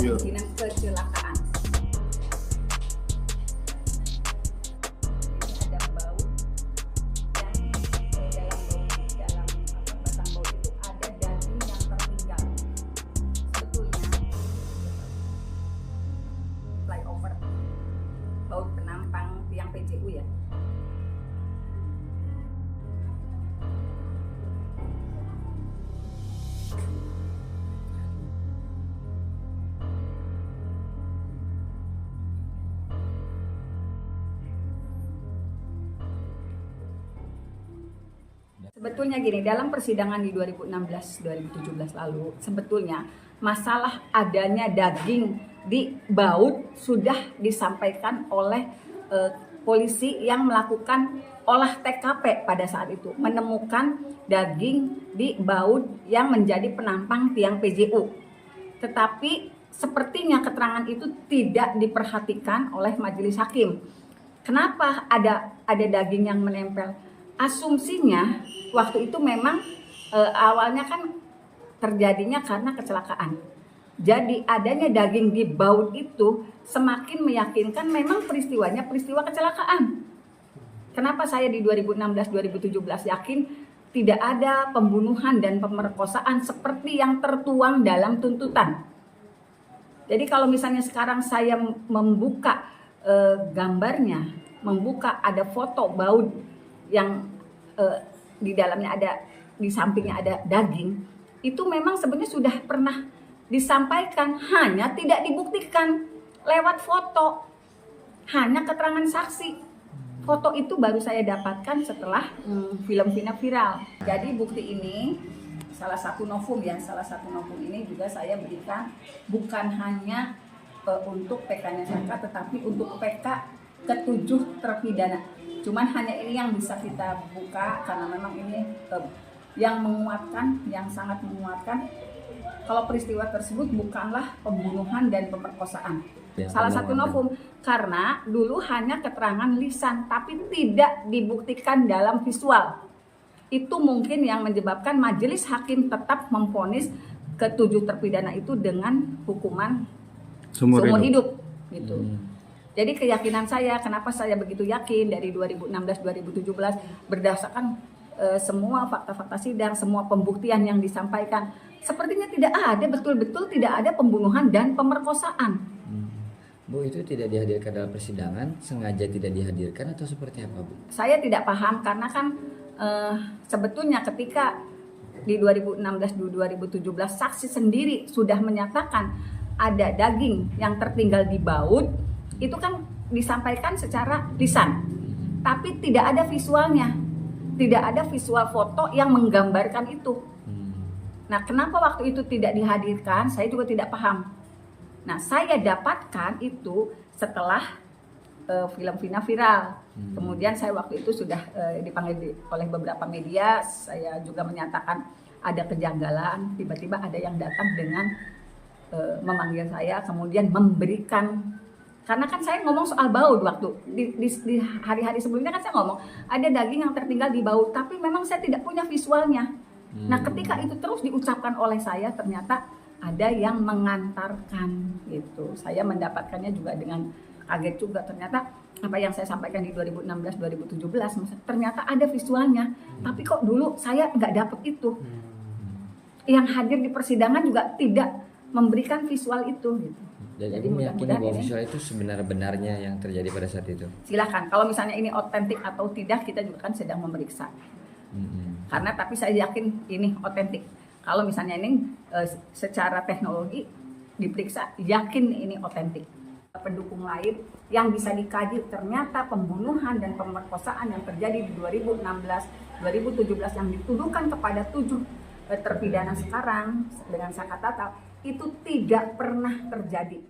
kemungkinan kecelakaan. Ini ada bau dan dalam batang bau itu ada daging yang tertinggal. Sebetulnya flyover bau penampang tiang PJU ya. Sebetulnya gini, dalam persidangan di 2016-2017 lalu, sebetulnya masalah adanya daging di baut sudah disampaikan oleh polisi yang melakukan olah TKP pada saat itu, menemukan daging di baut yang menjadi penampang tiang PJU. Tetapi sepertinya keterangan itu tidak diperhatikan oleh majelis hakim. Kenapa ada daging yang menempel? Asumsinya waktu itu memang awalnya kan terjadinya karena kecelakaan. Jadi adanya daging di baut itu semakin meyakinkan memang peristiwanya peristiwa kecelakaan. Kenapa saya di 2016-2017 yakin tidak ada pembunuhan dan pemerkosaan seperti yang tertuang dalam tuntutan. Jadi kalau misalnya sekarang saya membuka gambarnya, membuka ada foto baut yang di dalamnya ada, di sampingnya ada daging, itu memang sebenarnya sudah pernah disampaikan, hanya tidak dibuktikan lewat foto, hanya keterangan saksi. Foto itu baru saya dapatkan setelah film Vina viral. Jadi bukti ini salah satu novum ya, salah satu novum ini juga saya berikan bukan hanya untuk PK-nya Saka, tetapi untuk PK ke-7 terpidana. Cuman hanya ini yang bisa kita buka karena memang ini yang menguatkan, yang sangat menguatkan kalau peristiwa tersebut bukanlah pembunuhan dan pemerkosaan. Ya, salah satu novum karena dulu hanya keterangan lisan tapi tidak dibuktikan dalam visual. Itu mungkin yang menyebabkan majelis hakim tetap memvonis ke-7 terpidana itu dengan hukuman seumur hidup gitu. Jadi keyakinan saya, kenapa saya begitu yakin dari 2016-2017 berdasarkan semua fakta-fakta sidang, semua pembuktian yang disampaikan, sepertinya tidak ada, betul-betul tidak ada pembunuhan dan pemerkosaan. Bu, itu tidak dihadirkan dalam persidangan, sengaja tidak dihadirkan atau seperti apa, Bu? Saya tidak paham karena kan sebetulnya ketika di 2016-2017 saksi sendiri sudah menyatakan ada daging yang tertinggal di baut, itu kan disampaikan secara lisan, tapi tidak ada visualnya, tidak ada visual foto yang menggambarkan itu. Nah, kenapa waktu itu tidak dihadirkan? Saya juga tidak paham. Nah, saya dapatkan itu setelah film Vina viral. Kemudian saya waktu itu sudah dipanggil oleh beberapa media. Saya juga menyatakan ada kejanggalan. Tiba-tiba ada yang datang dengan memanggil saya, kemudian memberikan. Karena kan saya ngomong soal baut waktu di hari-hari sebelumnya kan saya ngomong ada daging yang tertinggal di baut, tapi memang saya tidak punya visualnya. Nah, ketika itu terus diucapkan oleh saya, ternyata ada yang mengantarkan gitu. Saya mendapatkannya juga dengan kaget juga, ternyata apa yang saya sampaikan di 2016-2017 ternyata ada visualnya, tapi kok dulu saya nggak dapet itu. Yang hadir di persidangan juga tidak memberikan visual itu gitu. Jadi meyakini bahwa visual itu sebenar-benarnya yang terjadi pada saat itu. Silakan, kalau misalnya ini otentik atau tidak, kita juga kan sedang memeriksa. Karena tapi saya yakin ini otentik. Kalau misalnya ini secara teknologi diperiksa, yakin ini otentik. Pendukung lain yang bisa dikaji ternyata pembunuhan dan pemerkosaan yang terjadi di 2016-2017 yang dituduhkan kepada 7 terpidana sekarang dengan Saka Tatal itu tidak pernah terjadi.